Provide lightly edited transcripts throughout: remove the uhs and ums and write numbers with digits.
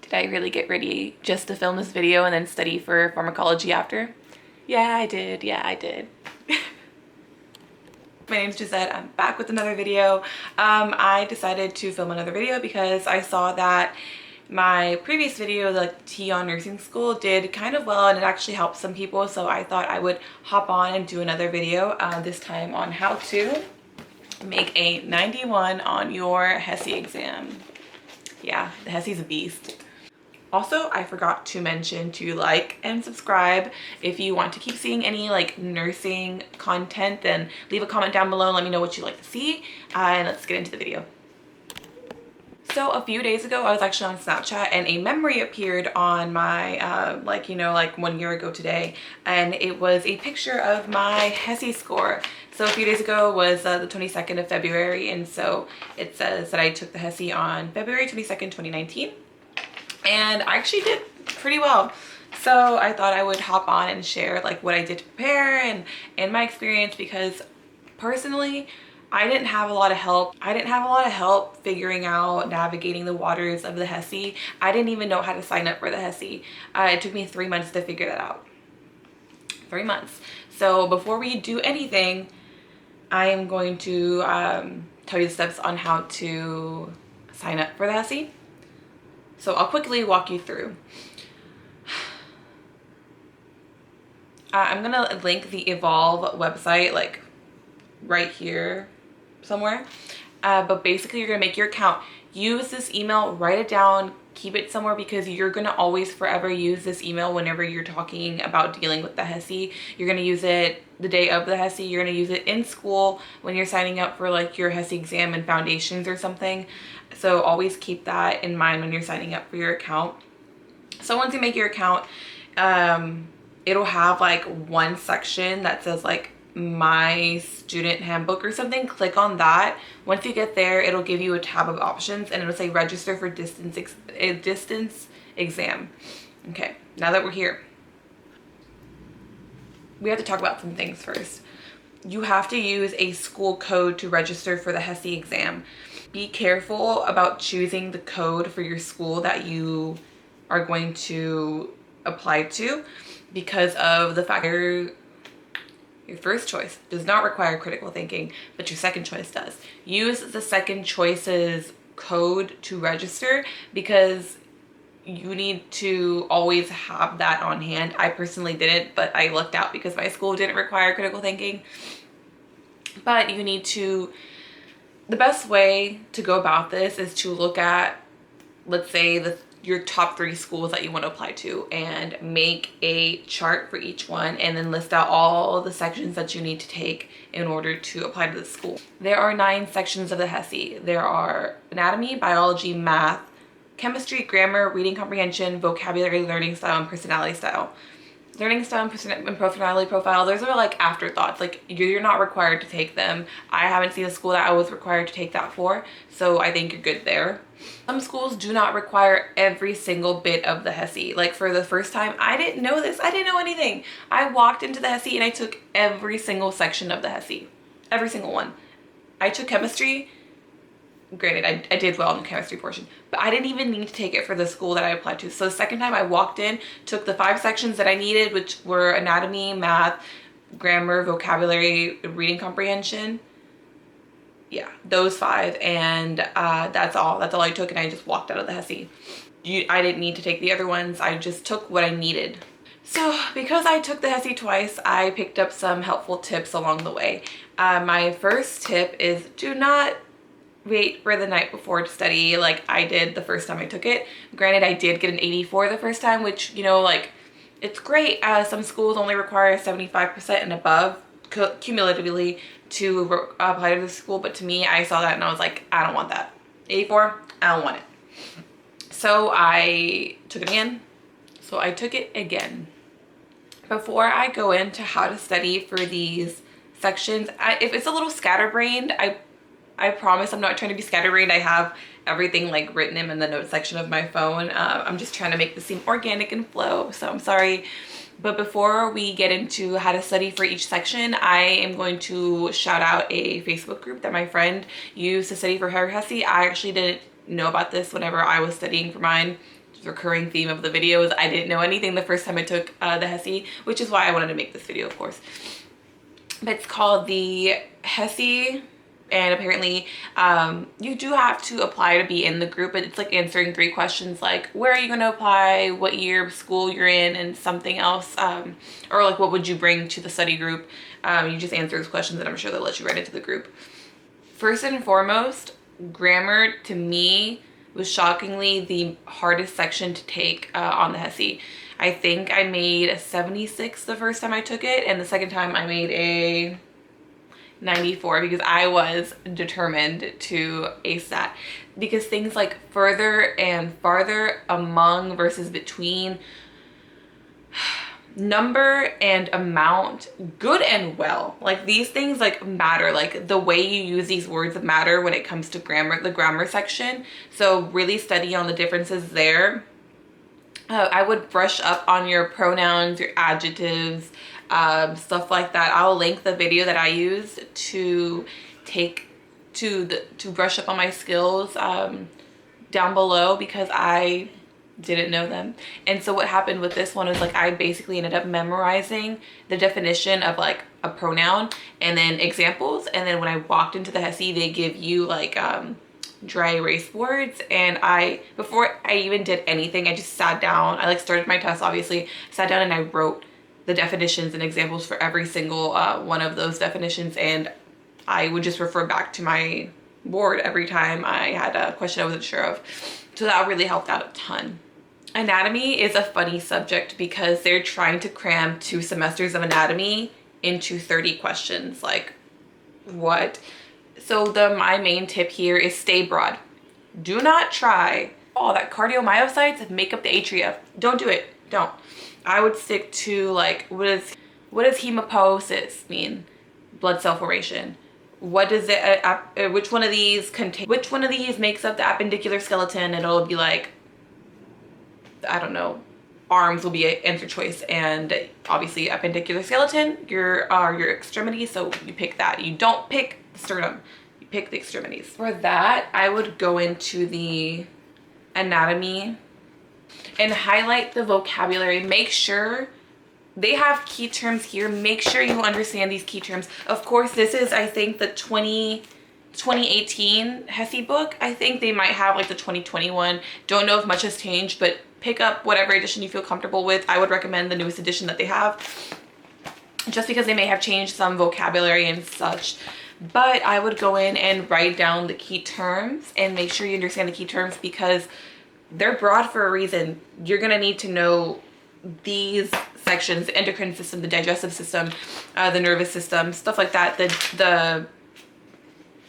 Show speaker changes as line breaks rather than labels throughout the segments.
Did I really get ready just to film this video and then study for pharmacology after? Yeah, I did. Yeah, I did. My name's Gisette. I'm back with another video. I decided to film another video because I saw that my previous video, the tea on nursing school, did kind of well and it actually helped some people. So I thought I would hop on and do another video, this time on how to make a 91 on your Hesi exam. Yeah, the Hesi's a beast. Also, I forgot to mention to like and subscribe. If you want to keep seeing any like nursing content, then leave a comment down below and let me know what you'd like to see. And let's get into the video. So a few days ago, I was actually on Snapchat and a memory appeared on my, like 1 year ago today. And it was a picture of my Hesi score. So a few days ago was the 22nd of February. And so it says that I took the Hesi on February 22nd, 2019. And I actually did pretty well. So I thought I would hop on and share like what I did to prepare and my experience, because personally, I didn't have a lot of help. I didn't have a lot of help figuring out navigating the waters of the Hesi. I didn't even know how to sign up for the Hesi. It took me 3 months to figure that out. 3 months. So before we do anything, I am going to tell you the steps on how to sign up for the Hesi. So I'll quickly walk you through. I'm gonna link the Evolve website like right here somewhere. But basically you're gonna make your account. Use this email, write it down, keep it somewhere, because you're gonna always forever use this email whenever you're talking about dealing with the Hesi. You're gonna use it the day of the Hesi. You're gonna use it in school when you're signing up for like your Hesi exam and foundations or something. So always keep that in mind when you're signing up for your account. So once you make your account, it'll have like one section that says like my student handbook or something. Click on that. Once you get there, it'll give you a tab of options and it'll say register for distance exam. Okay, now that we're here, we have to talk about some things first. You have to use a school code to register for the Hesi exam. Be careful about choosing the code for your school that you are going to apply to, because of the fact your first choice does not require critical thinking, but your second choice does. Use the second choice's code to register, because you need to always have that on hand. I personally didn't, but I lucked out because my school didn't require critical thinking. But you need to, the best way to go about this is to look at, let's say, your top 3 schools that you want to apply to, and make a chart for each one and then list out all the sections that you need to take in order to apply to the school. There are 9 sections of the Hesi. There are anatomy, biology, math, chemistry, grammar, reading comprehension, vocabulary, learning style, and personality style. Learning style and personality profile, those are like afterthoughts. Like you're not required to take them. I haven't seen a school that I was required to take that for, so I think you're good there. Some schools do not require every single bit of the Hesi. Like for the first time, I didn't know this. I didn't know anything. I walked into the Hesi and I took every single section of the Hesi. Every single one. I took chemistry. Granted, I did well in the chemistry portion, but I didn't even need to take it for the school that I applied to. So the second time I walked in, took the 5 sections that I needed, which were anatomy, math, grammar, vocabulary, reading comprehension. Yeah, those 5, and that's all I took, and I just walked out of the Hesi. I didn't need to take the other ones. I just took what I needed. So because I took the Hesi twice, I picked up some helpful tips along the way. My first tip is do not wait for the night before to study like I did the first time I took it. Granted, I did get an 84 the first time, which, you know, like it's great. Some schools only require 75% and above cumulatively to apply to the school, but to me, I saw that and I was like, I don't want that. 84, I don't want it. So I took it again. Before I go into how to study for these sections, if it's a little scatterbrained, I promise I'm not trying to be scatterbrained. I have everything like written in the notes section of my phone. I'm just trying to make this seem organic and flow, so I'm sorry. But before we get into how to study for each section, I am going to shout out a Facebook group that my friend used to study for her Hesi. I actually didn't know about this whenever I was studying for mine. recurring theme of the videos. I didn't know anything the first time I took the Hesi, which is why I wanted to make this video, of course. But it's called the Hesi, and apparently you do have to apply to be in the group, but it's like answering 3 questions like where are you going to apply, what year of school you're in, and something else, or like what would you bring to the study group. You just answer those questions and I'm sure they'll let you right into the group. First and foremost, grammar to me was shockingly the hardest section to take on the Hesi. I think I made a 76 the first time I took it, and the second time I made a 94 because I was determined to ace that. Because things like further and farther, among versus between, number and amount, good and well, like these things like matter, like the way you use these words matter when it comes to grammar, the grammar section. So really study on the differences there. I would brush up on your pronouns, your adjectives, stuff like that. I'll link the video that I used to brush up on my skills down below, because I didn't know them. And so what happened with this one was like I basically ended up memorizing the definition of like a pronoun and then examples, and then when I walked into the Hesi they give you like dry erase boards, and before I even did anything I just sat down. I like started my test, obviously sat down and I wrote the definitions and examples for every single one of those definitions, and I would just refer back to my board every time I had a question I wasn't sure of. So that really helped out a ton. Anatomy is a funny subject because they're trying to cram 2 semesters of anatomy into 30 questions. Like, what? So my main tip here is stay broad. Do not try that cardiomyocytes make up the atria. Don't do it. Don't. I would stick to like, what does hemopoiesis mean? Blood cell formation. What does it, which one of these makes up the appendicular skeleton? And it'll be like, I don't know, arms will be an answer choice, and obviously appendicular skeleton, your extremities, so you pick that. You don't pick the sternum, you pick the extremities. For that, I would go into the anatomy and highlight the vocabulary. Make sure they have key terms here. Make sure you understand these key terms. Of course, this is, I think, the 2018 Hesi book. I think they might have like the 2021. Don't know if much has changed, but pick up whatever edition you feel comfortable with. I would recommend the newest edition that they have, just because they may have changed some vocabulary and such. But I would go in and write down the key terms and make sure you understand the key terms, because they're broad for a reason. You're gonna need to know these sections: the endocrine system, the digestive system, the nervous system, stuff like that. The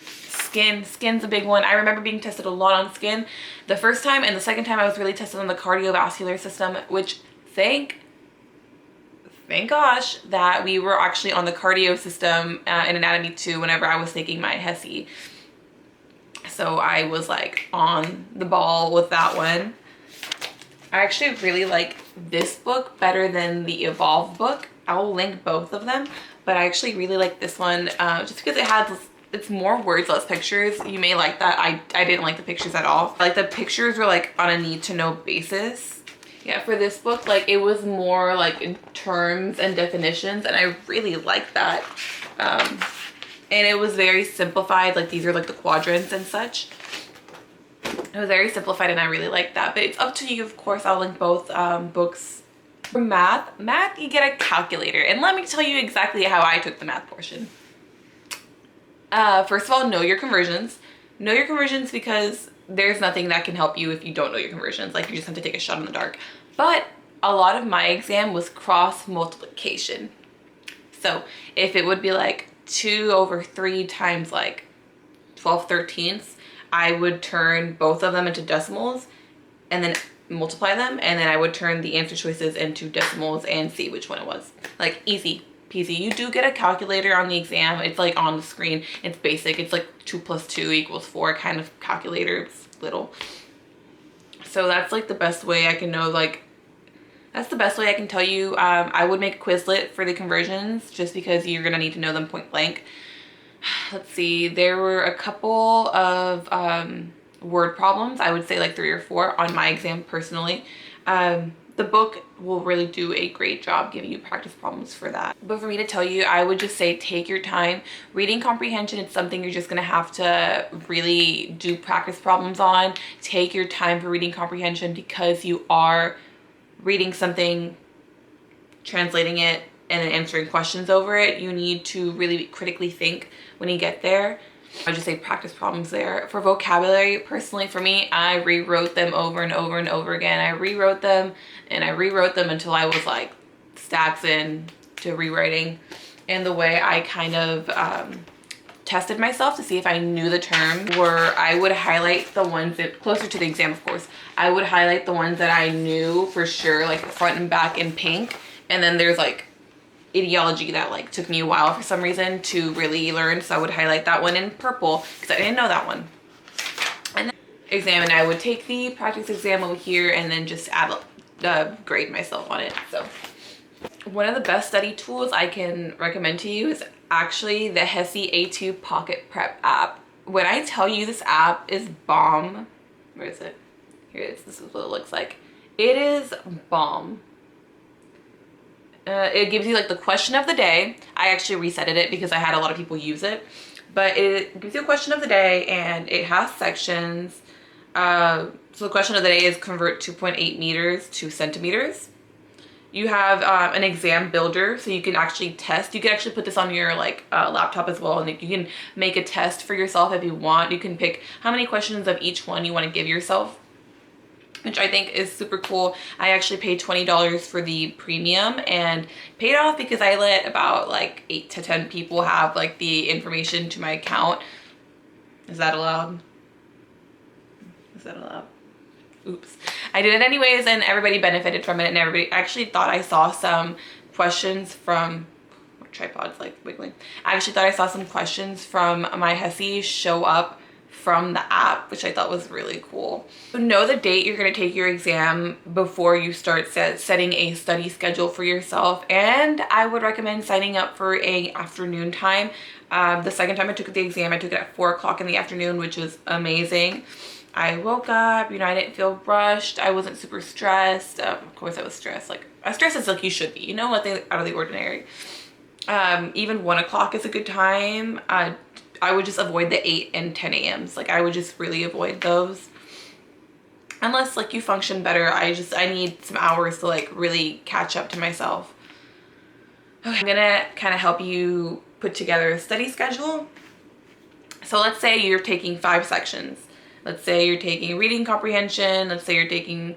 skin's a big one. I remember being tested a lot on skin the first time, and the second time I was really tested on the cardiovascular system, which thank gosh that we were actually on the cardio system in anatomy too whenever I was taking my Hesi. So I was like on the ball with that one. I actually really like this book better than the Evolve book. I'll link both of them, but I actually really like this one just because it's more words, less pictures. You may like that. I didn't like the pictures at all. Like the pictures were like on a need to know basis. Yeah, for this book, like it was more like in terms and definitions, and I really liked that. And it was very simplified. Like these are like the quadrants and such. It was very simplified and I really liked that, but it's up to you, of course. I'll link both books. For math, you get a calculator, and let me tell you exactly how I took the math portion. First of all, know your conversions. Know your conversions, because there's nothing that can help you if you don't know your conversions. Like, you just have to take a shot in the dark. But a lot of my exam was cross multiplication. So if it would be like 2/3 times like 12/13, I would turn both of them into decimals and then multiply them, and then I would turn the answer choices into decimals and see which one it was. Like, easy peasy. You do get a calculator on the exam. It's like on the screen. It's basic. It's like 2 + 2 = 4 kind of calculator. It's little. So that's like the best way I can know, like, that's the best way I can tell you. I would make a Quizlet for the conversions just because you're gonna need to know them point blank. Let's see, there were a couple of word problems. I would say like 3 or 4 on my exam personally. The book will really do a great job giving you practice problems for that. But for me to tell you, I would just say take your time. Reading comprehension, it's something you're just gonna have to really do practice problems on. Take your time for reading comprehension because you are reading something, translating it, and then answering questions over it. You need to really critically think when you get there. I would just say practice problems there. For vocabulary, personally for me, I rewrote them over and over and over again. I rewrote them and I rewrote them until I was like stacks in to rewriting. And the way I kind of tested myself to see if I knew the term were I would highlight the ones that closer to the exam, of course. I would highlight the ones that I knew for sure, like front and back in pink. And then there's like ideology that like took me a while for some reason to really learn, so I would highlight that one in purple because I didn't know that one. And then exam, and I would take the practice exam over here and then just add grade myself on it. So one of the best study tools I can recommend to you is actually the Hesi A2 Pocket Prep app. When I tell you this app is bomb, where is it? Here it is. This is what it looks like. It is bomb. It gives you like the question of the day. I actually resetted it because I had a lot of people use it, but it gives you a question of the day and it has sections. So the question of the day is convert 2.8 meters to centimeters. You have an exam builder, so you can actually test. You can actually put this on your like laptop as well, and you can make a test for yourself if you want. You can pick how many questions of each one you want to give yourself, which I think is super cool. I actually paid $20 for the premium and paid off because I let about like 8 to 10 people have like the information to my account. Is that allowed? Is that allowed? Oops. I did it anyways and everybody benefited from it, and everybody actually thought I saw some questions from my tripod's like wiggling. I actually thought I saw some questions from my Hesi show up from the app, which I thought was really cool. So know the date you're going to take your exam before you start setting a study schedule for yourself, and I would recommend signing up for a afternoon time. The second time I took the exam, I took it at 4 o'clock in the afternoon, which was amazing. I woke up, you know, I didn't feel rushed. I wasn't super stressed. Of course I was stressed. Like, stress is like you should be, you know, nothing out of the ordinary. Even 1 o'clock is a good time. I would just avoid the 8 and 10 a.m.s. Like, I would just really avoid those. Unless like you function better. I need some hours to like really catch up to myself. Okay, I'm gonna kind of help you put together a study schedule. So let's say you're taking 5 sections. Let's say you're taking reading comprehension. Let's say you're taking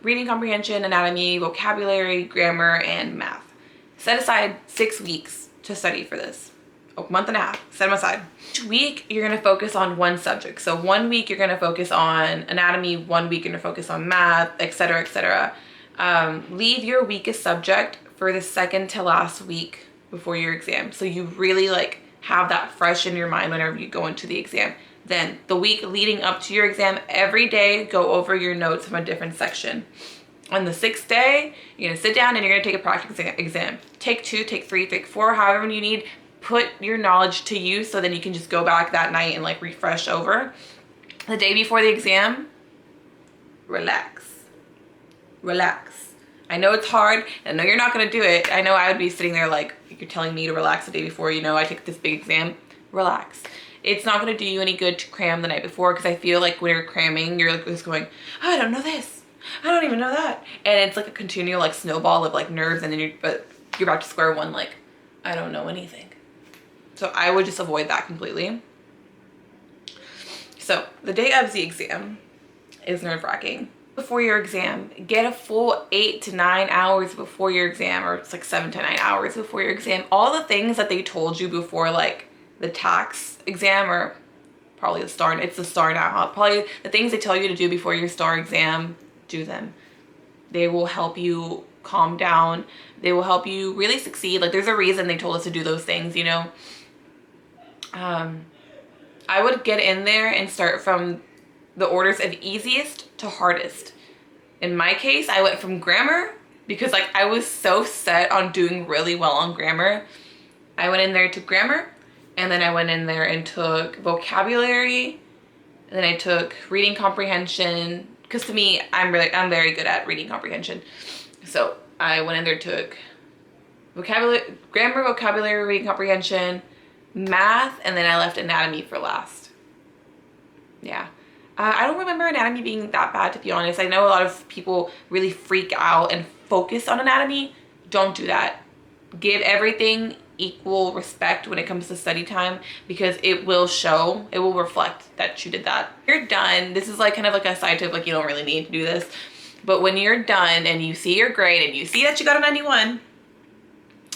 reading comprehension, anatomy, vocabulary, grammar, and math. Set aside 6 weeks to study for this. A month and a half, set them aside. Each week, you're gonna focus on one subject. So 1 week, you're gonna focus on anatomy, 1 week, you're gonna focus on math, etc., etc. Leave your weakest subject for the second to last week before your exam. So you really like have that fresh in your mind whenever you go into the exam. Then the week leading up to your exam, every day, go over your notes from a different section. On the 6th day, you're gonna sit down and you're gonna take a practice exam. Take 2, take 3, take 4, however many you need. Put your knowledge to use so then you can just go back that night and like refresh over. The day before the exam, relax. Relax. I know it's hard. I know you're not gonna do it. I know I would be sitting there like, you're telling me to relax the day before, you know, I took this big exam. Relax. It's not going to do you any good to cram the night before, because I feel like when you're cramming, you're like just going, oh, I don't know this. I don't even know that. And it's like a continual like snowball of like nerves, and then you're back to square one like, I don't know anything. So I would just avoid that completely. So the day of the exam is nerve-wracking. Before your exam, get a full 8 to 9 hours before your exam, or it's like 7 to 9 hours before your exam. All the things that they told you before, like the tax exam, or probably the STAR, it's the STAR now, huh? Probably the things they tell you to do before your STAR exam, do them. They will help you calm down. They will help you really succeed. Like, there's a reason they told us to do those things, you know? I would get in there and start from the orders of easiest to hardest. In my case, I went from grammar because like I was so set on doing really well on grammar. I went in there to grammar, and then I went in there and took vocabulary, And then I took reading comprehension, because to me, I'm very good at reading comprehension. So I went in there, took grammar, vocabulary, reading comprehension, math, and then I left anatomy for last. Yeah. I don't remember anatomy being that bad, to be honest. I know a lot of people really freak out and focus on anatomy. Don't do that. Give everything equal respect when it comes to study time, because it will show, it will reflect that you did that. You're done. This is like kind of like a side tip, like you don't really need to do this. But when you're done and you see your grade and you see that you got a 91,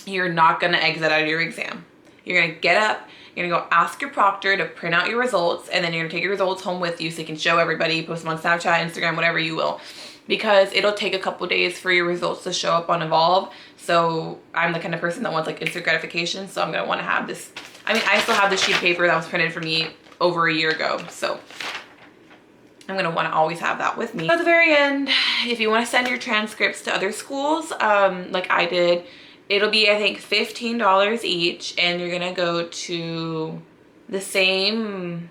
you're not gonna exit out of your exam. You're gonna get up, you're gonna go ask your proctor to print out your results, and then you're gonna take your results home with you so you can show everybody, post them on Snapchat, Instagram, whatever you will, because it'll take a couple days for your results to show up on Evolve. So I'm the kind of person that wants like instant gratification, so I'm gonna wanna have this. I mean, I still have this sheet of paper that was printed for me over a year ago, so I'm gonna wanna always have that with me. At the very end, if you wanna send your transcripts to other schools, like I did, it'll be, I think, $15 each, and you're gonna go to the same,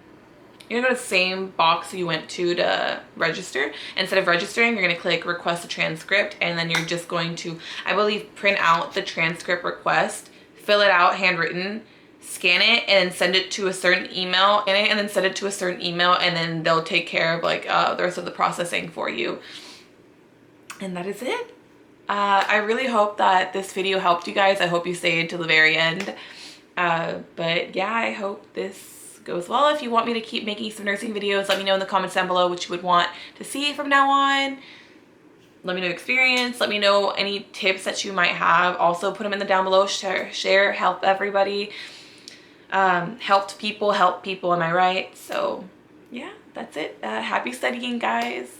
you're gonna go to the same box you went to register. Instead of registering, you're gonna click request a transcript, and then you're just going to, I believe, print out the transcript request, fill it out handwritten, scan it, and send it to a certain email, and then send it to a certain email, and then they'll take care of like the rest of the processing for you. And that is it. I really hope that this video helped you guys. I hope you stayed till the very end. But yeah, I hope this goes well. If you want me to keep making some nursing videos, let me know in the comments down below what you would want to see from now on. Let me know your experience. Let me know any tips that you might have. Also put them in the down below. Share, help everybody. Help people, am I right? So yeah, that's it. Happy studying, guys.